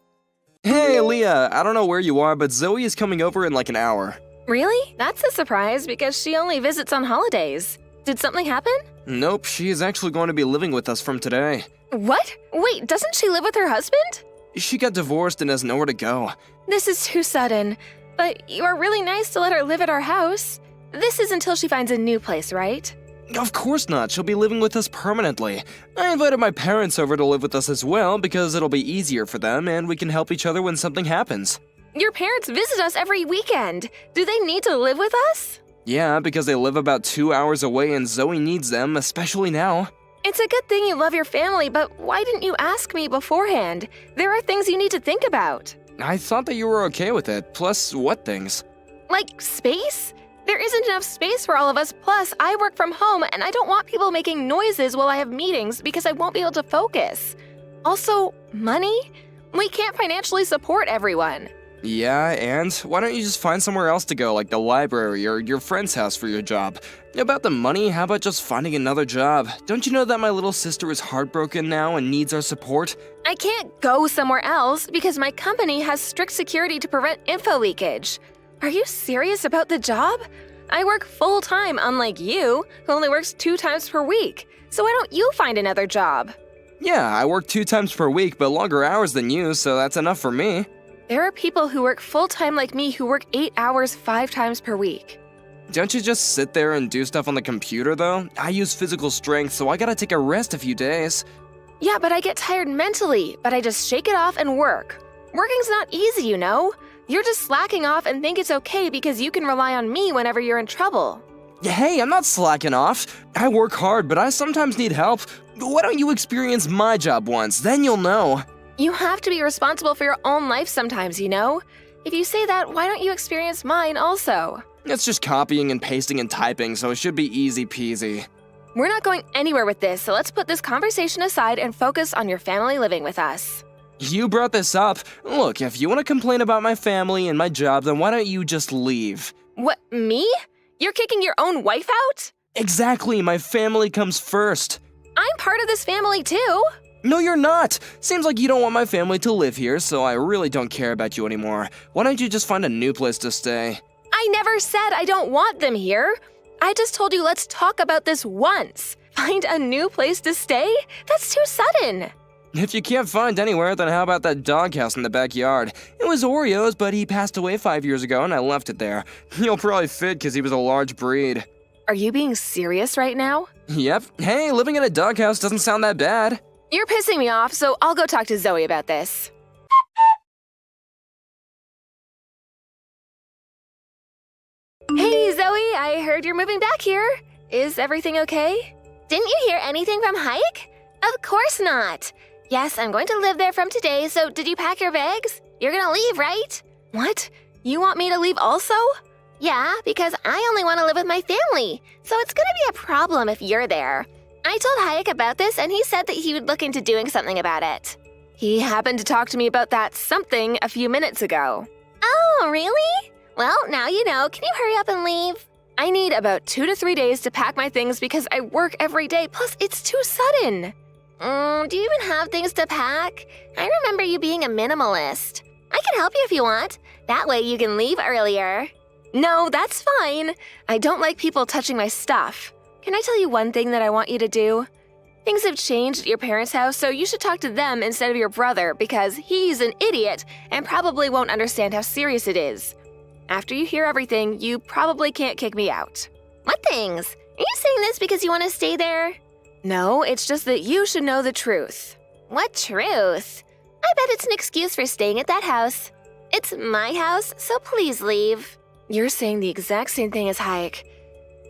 Speaker 5: Hey, Leah, I don't know where you are, but Zoe is coming over in like an hour.
Speaker 6: Really? That's a surprise because she only visits on holidays. Did something happen?
Speaker 5: Nope, she is actually going to be living with us from today.
Speaker 6: What? Wait, doesn't she live with her husband?
Speaker 5: She got divorced and has nowhere to go.
Speaker 6: This is too sudden. But you are really nice to let her live at our house. This is until she finds a new place, right?
Speaker 5: Of course not, she'll be living with us permanently. I invited my parents over to live with us as well because it'll be easier for them and we can help each other when something happens.
Speaker 6: Your parents visit us every weekend. Do they need to live with us?
Speaker 5: Yeah, because they live about 2 hours away and Zoe needs them, especially now.
Speaker 6: It's a good thing you love your family, but why didn't you ask me beforehand? There are things you need to think about.
Speaker 5: I thought that you were okay with it, plus what things?
Speaker 6: Like space? There isn't enough space for all of us, plus I work from home and I don't want people making noises while I have meetings because I won't be able to focus. Also, money? We can't financially support everyone.
Speaker 5: Yeah, and why don't you just find somewhere else to go, like the library or your friend's house for your job? About the money, how about just finding another job? Don't you know that my little sister is heartbroken now and needs our support?
Speaker 6: I can't go somewhere else because my company has strict security to prevent info leakage. Are you serious about the job? I work full-time, unlike you, who only works 2 times per week. So why don't you find another job?
Speaker 5: Yeah, I work 2 times per week, but longer hours than you, so that's enough for me.
Speaker 6: There are people who work full-time like me who work 8 hours 5 times per week.
Speaker 5: Don't you just sit there and do stuff on the computer, though? I use physical strength, so I gotta take a rest a few days.
Speaker 6: Yeah, but I get tired mentally, but I just shake it off and work. Working's not easy, you know? You're just slacking off and think it's okay because you can rely on me whenever you're in trouble.
Speaker 5: Hey, I'm not slacking off. I work hard, but I sometimes need help. Why don't you experience my job once, then you'll know.
Speaker 6: You have to be responsible for your own life sometimes, you know? If you say that, why don't you experience mine also?
Speaker 5: It's just copying and pasting and typing, so it should be easy peasy.
Speaker 6: We're not going anywhere with this, so let's put this conversation aside and focus on your family living with us.
Speaker 5: You brought this up. Look, if you want to complain about my family and my job, then why don't you just leave?
Speaker 6: What, me? You're kicking your own wife out?
Speaker 5: Exactly, my family comes first.
Speaker 6: I'm part of this family too.
Speaker 5: No, you're not. Seems like you don't want my family to live here, so I really don't care about you anymore. Why don't you just find a new place to stay?
Speaker 6: I never said I don't want them here. I just told you let's talk about this once. Find a new place to stay? That's too sudden.
Speaker 5: If you can't find anywhere, then how about that doghouse in the backyard? It was Oreo's, but he passed away 5 years ago and I left it there. You'll probably fit because he was a large breed.
Speaker 6: Are you being serious right now?
Speaker 5: Yep. Hey, living in a doghouse doesn't sound that bad.
Speaker 6: You're pissing me off, so I'll go talk to Zoe about this. Hey, Zoe, I heard you're moving back here. Is everything okay?
Speaker 7: Didn't you hear anything from Hike? Of course not. Yes, I'm going to live there from today, so did you pack your bags? You're gonna leave, right?
Speaker 6: What? You want me to leave also?
Speaker 7: Yeah, because I only want to live with my family, so it's gonna be a problem if you're there. I told Hayek about this, and he said that he would look into doing something about it.
Speaker 6: He happened to talk to me about that something a few minutes ago.
Speaker 7: Oh, really? Well, now you know. Can you hurry up and leave?
Speaker 6: I need about 2 to 3 days to pack my things because I work every day, plus it's too sudden.
Speaker 7: Do you even have things to pack? I remember you being a minimalist. I can help you if you want. That way you can leave earlier.
Speaker 6: No, that's fine. I don't like people touching my stuff. Can I tell you one thing that I want you to do? Things have changed at your parents' house, so you should talk to them instead of your brother because he's an idiot and probably won't understand how serious it is. After you hear everything, you probably can't kick me out.
Speaker 7: What things? Are you saying this because you want to stay there?
Speaker 6: No, it's just that you should know the truth.
Speaker 7: What truth? I bet it's an excuse for staying at that house. It's my house, so please leave.
Speaker 6: You're saying the exact same thing as Hayek.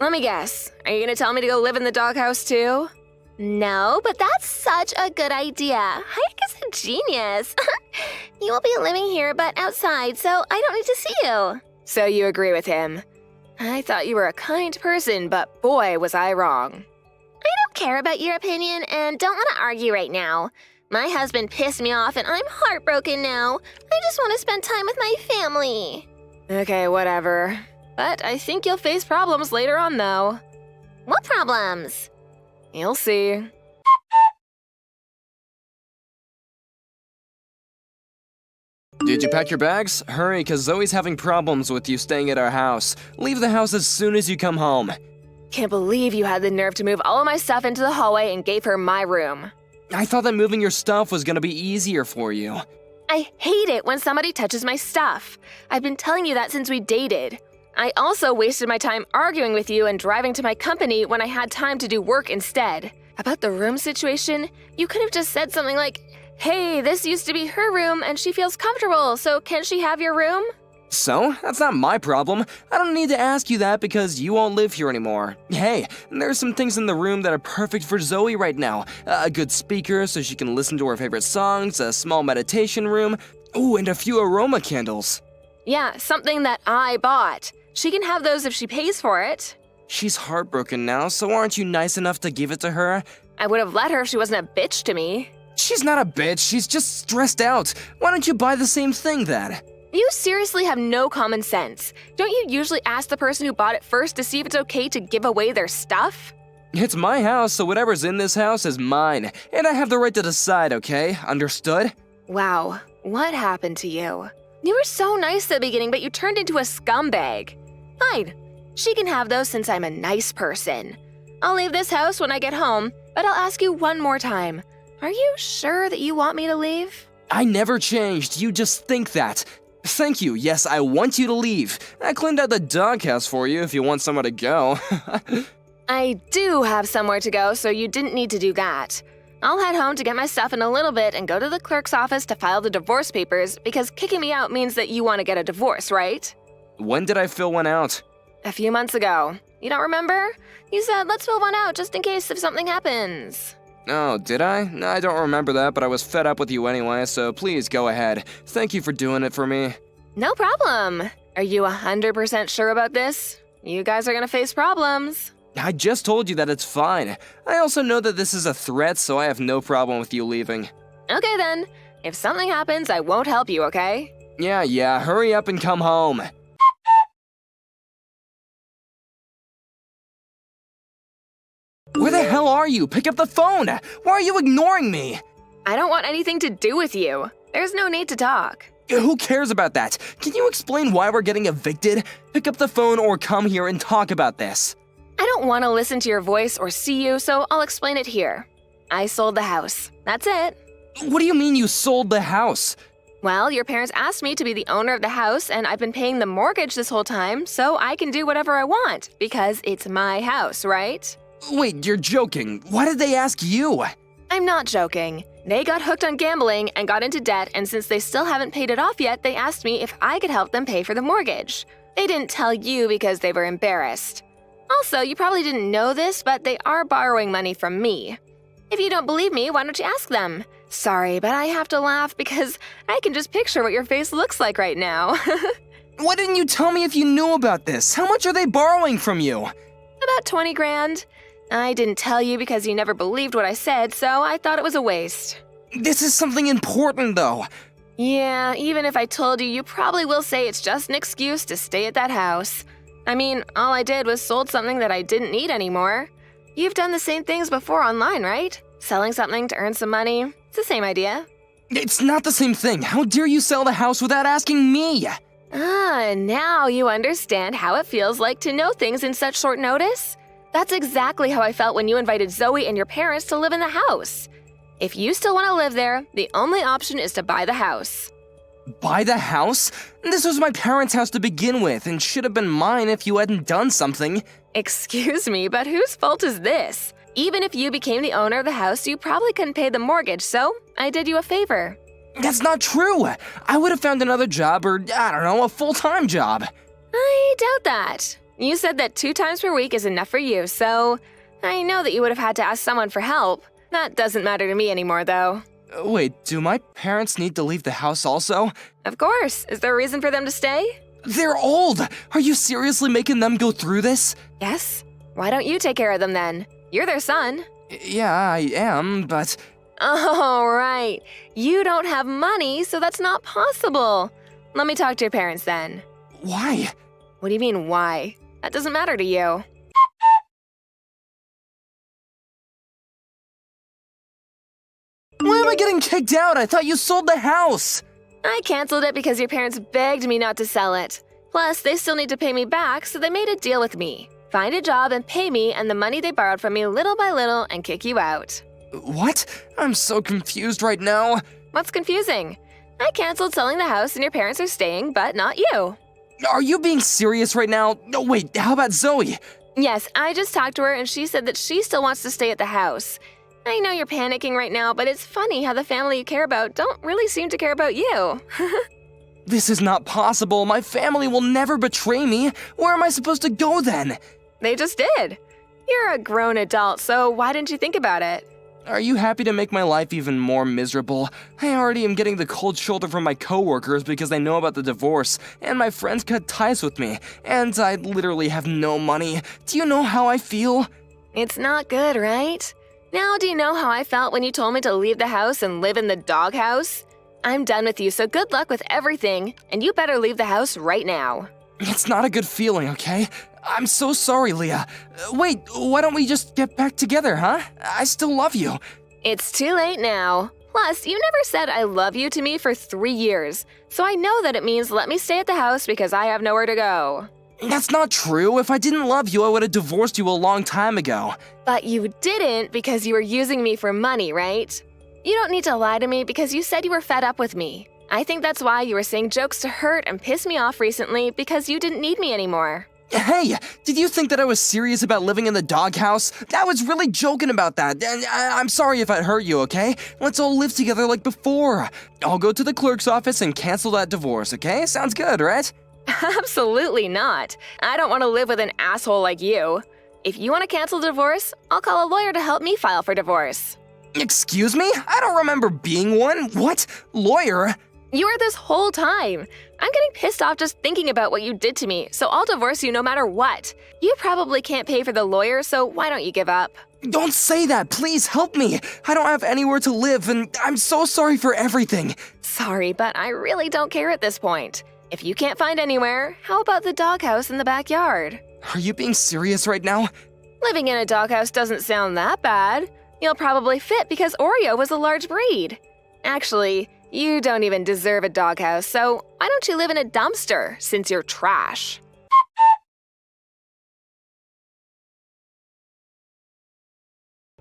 Speaker 6: Let me guess. Are you gonna tell me to go live in the doghouse too?
Speaker 7: No, but that's such a good idea. Hayek is a genius. You will be living here, but outside, so I don't need to see you.
Speaker 6: So you agree with him. I thought you were a kind person, but boy, was I wrong.
Speaker 7: I don't care about your opinion and don't want to argue right now. My husband pissed me off and I'm heartbroken now. I just want to spend time with my family.
Speaker 6: Okay, whatever. But I think you'll face problems later on, though.
Speaker 7: What problems?
Speaker 6: You'll see.
Speaker 5: Did you pack your bags? Hurry, cause Zoe's having problems with you staying at our house. Leave the house as soon as you come home.
Speaker 6: Can't believe you had the nerve to move all of my stuff into the hallway and gave her my room.
Speaker 5: I thought that moving your stuff was gonna be easier for you.
Speaker 6: I hate it when somebody touches my stuff. I've been telling you that since we dated. I also wasted my time arguing with you and driving to my company when I had time to do work instead. About the room situation, you could have just said something like, "Hey, this used to be her room and she feels comfortable, so can she have your room?"
Speaker 5: So, that's not my problem. I don't need to ask you that because you won't live here anymore. Hey, there's some things in the room that are perfect for Zoe right now. A good speaker so she can listen to her favorite songs, a small meditation room, ooh, and a few aroma candles.
Speaker 6: Yeah, something that I bought. She can have those if she pays for it.
Speaker 5: She's heartbroken now, so aren't you nice enough to give it to her?
Speaker 6: I would have let her if she wasn't a bitch to me.
Speaker 5: She's not a bitch, she's just stressed out. Why don't you buy the same thing then?
Speaker 6: You seriously have no common sense. Don't you usually ask the person who bought it first to see if it's okay to give away their stuff?
Speaker 5: It's my house, so whatever's in this house is mine, and I have the right to decide, okay? Understood?
Speaker 6: Wow, what happened to you? You were so nice at the beginning, but you turned into a scumbag. Fine, she can have those since I'm a nice person. I'll leave this house when I get home, but I'll ask you one more time. Are you sure that you want me to leave?
Speaker 5: I never changed, you just think that. Thank you, yes, I want you to leave. I cleaned out the doghouse for you if you want somewhere to go.
Speaker 6: I do have somewhere to go, so you didn't need to do that. I'll head home to get my stuff in a little bit and go to the clerk's office to file the divorce papers because kicking me out means that you want to get a divorce, right?
Speaker 5: When did I fill one out?
Speaker 6: A few months ago. You don't remember? You said, let's fill one out just in case if something happens.
Speaker 5: Oh, did I? No, I don't remember that, but I was fed up with you anyway, so please go ahead. Thank you for doing it for me.
Speaker 6: No problem. Are you 100% sure about this? You guys are gonna face problems.
Speaker 5: I just told you that it's fine. I also know that this is a threat, so I have no problem with you leaving.
Speaker 6: Okay then. If something happens, I won't help you, okay?
Speaker 5: Yeah, hurry up and come home. Where the hell are you? Pick up the phone! Why are you ignoring me?
Speaker 6: I don't want anything to do with you. There's no need to talk.
Speaker 5: Who cares about that? Can you explain why we're getting evicted? Pick up the phone or come here and talk about this.
Speaker 6: I don't want to listen to your voice or see you, so I'll explain it here. I sold the house. That's it.
Speaker 5: What do you mean you sold the house?
Speaker 6: Well, your parents asked me to be the owner of the house, and I've been paying the mortgage this whole time, so I can do whatever I want, because it's my house, right?
Speaker 5: Wait, you're joking. Why did they ask you?
Speaker 6: I'm not joking. They got hooked on gambling and got into debt, and since they still haven't paid it off yet, they asked me if I could help them pay for the mortgage. They didn't tell you because they were embarrassed. Also, you probably didn't know this, but they are borrowing money from me. If you don't believe me, why don't you ask them? Sorry, but I have to laugh because I can just picture what your face looks like right now.
Speaker 5: Why didn't you tell me if you knew about this? How much are they borrowing from you?
Speaker 6: About 20 grand. I didn't tell you because you never believed what I said, so I thought it was a waste.
Speaker 5: This is something important, though.
Speaker 6: Yeah, even if I told you, you probably will say it's just an excuse to stay at that house. I mean, all I did was sold something that I didn't need anymore. You've done the same things before online, right? Selling something to earn some money. It's the same idea.
Speaker 5: It's not the same thing. How dare you sell the house without asking me?
Speaker 6: Ah, now you understand how it feels like to know things in such short notice? That's exactly how I felt when you invited Zoe and your parents to live in the house. If you still want to live there, the only option is to buy the house.
Speaker 5: Buy the house? This was my parents' house to begin with and should have been mine if you hadn't done something.
Speaker 6: Excuse me, but whose fault is this? Even if you became the owner of the house, you probably couldn't pay the mortgage, so I did you a favor.
Speaker 5: That's not true. I would have found another job or, I don't know, a full-time job.
Speaker 6: I doubt that. You said that 2 times per week is enough for you, so I know that you would have had to ask someone for help. That doesn't matter to me anymore, though.
Speaker 5: Wait, do my parents need to leave the house also?
Speaker 6: Of course. Is there a reason for them to stay?
Speaker 5: They're old! Are you seriously making them go through this?
Speaker 6: Yes. Why don't you take care of them then? You're their son.
Speaker 5: Yeah, I am, but...
Speaker 6: Oh, right. You don't have money, so that's not possible. Let me talk to your parents then.
Speaker 5: Why?
Speaker 6: What do you mean, why? That doesn't matter to you.
Speaker 5: Why am I getting kicked out? I thought you sold the house!
Speaker 6: I canceled it because your parents begged me not to sell it. Plus, they still need to pay me back, so they made a deal with me. Find a job and pay me and the money they borrowed from me little by little and kick you out.
Speaker 5: What? I'm so confused right now.
Speaker 6: What's confusing? I canceled selling the house and your parents are staying, but not you.
Speaker 5: Are you being serious right now? No, wait, how about Zoe?
Speaker 6: Yes, I just talked to her and she said that she still wants to stay at the house. I know you're panicking right now, but it's funny how the family you care about don't really seem to care about you.
Speaker 5: This is not possible. My family will never betray me. Where am I supposed to go then?
Speaker 6: They just did. You're a grown adult, so why didn't you think about it?
Speaker 5: Are you happy to make my life even more miserable? I already am getting the cold shoulder from my coworkers because they know about the divorce, and my friends cut ties with me, and I literally have no money. Do you know how I feel?
Speaker 6: It's not good, right? Now do you know how I felt when you told me to leave the house and live in the doghouse? I'm done with you, so good luck with everything, and you better leave the house right now.
Speaker 5: It's not a good feeling, okay? I'm so sorry, Leah. Wait, why don't we just get back together, huh? I still love you.
Speaker 6: It's too late now. Plus, you never said I love you to me for 3 years, so I know that it means let me stay at the house because I have nowhere to go.
Speaker 5: That's not true. If I didn't love you, I would have divorced you a long time ago.
Speaker 6: But you didn't because you were using me for money, right? You don't need to lie to me because you said you were fed up with me. I think that's why you were saying jokes to hurt and piss me off recently because you didn't need me anymore.
Speaker 5: Hey, did you think that I was serious about living in the doghouse? I was really joking about that. I'm sorry if I hurt you, okay? Let's all live together like before. I'll go to the clerk's office and cancel that divorce, okay? Sounds good, right?
Speaker 6: Absolutely not. I don't want to live with an asshole like you. If you want to cancel divorce, I'll call a lawyer to help me file for divorce.
Speaker 5: Excuse me? I don't remember being one. What? Lawyer?
Speaker 6: You were this whole time. I'm getting pissed off just thinking about what you did to me, so I'll divorce you no matter what. You probably can't pay for the lawyer, so why don't you give up?
Speaker 5: Don't say that. Please help me. I don't have anywhere to live, and I'm so sorry for everything.
Speaker 6: Sorry, but I really don't care at this point. If you can't find anywhere, how about the doghouse in the backyard?
Speaker 5: Are you being serious right now?
Speaker 6: Living in a doghouse doesn't sound that bad. You'll probably fit because Oreo was a large breed. Actually, you don't even deserve a doghouse, so why don't you live in a dumpster since you're trash?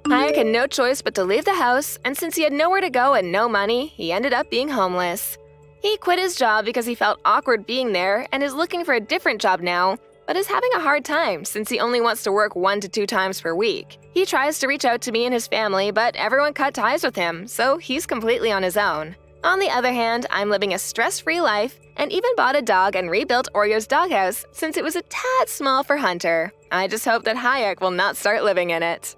Speaker 6: Hayek had no choice but to leave the house, and since he had nowhere to go and no money, he ended up being homeless. He quit his job because he felt awkward being there and is looking for a different job now, but is having a hard time since he only wants to work 1 to 2 times per week. He tries to reach out to me and his family, but everyone cut ties with him, so he's completely on his own. On the other hand, I'm living a stress-free life and even bought a dog and rebuilt Oreo's doghouse since it was a tad small for Hunter. I just hope that Hayek will not start living in it.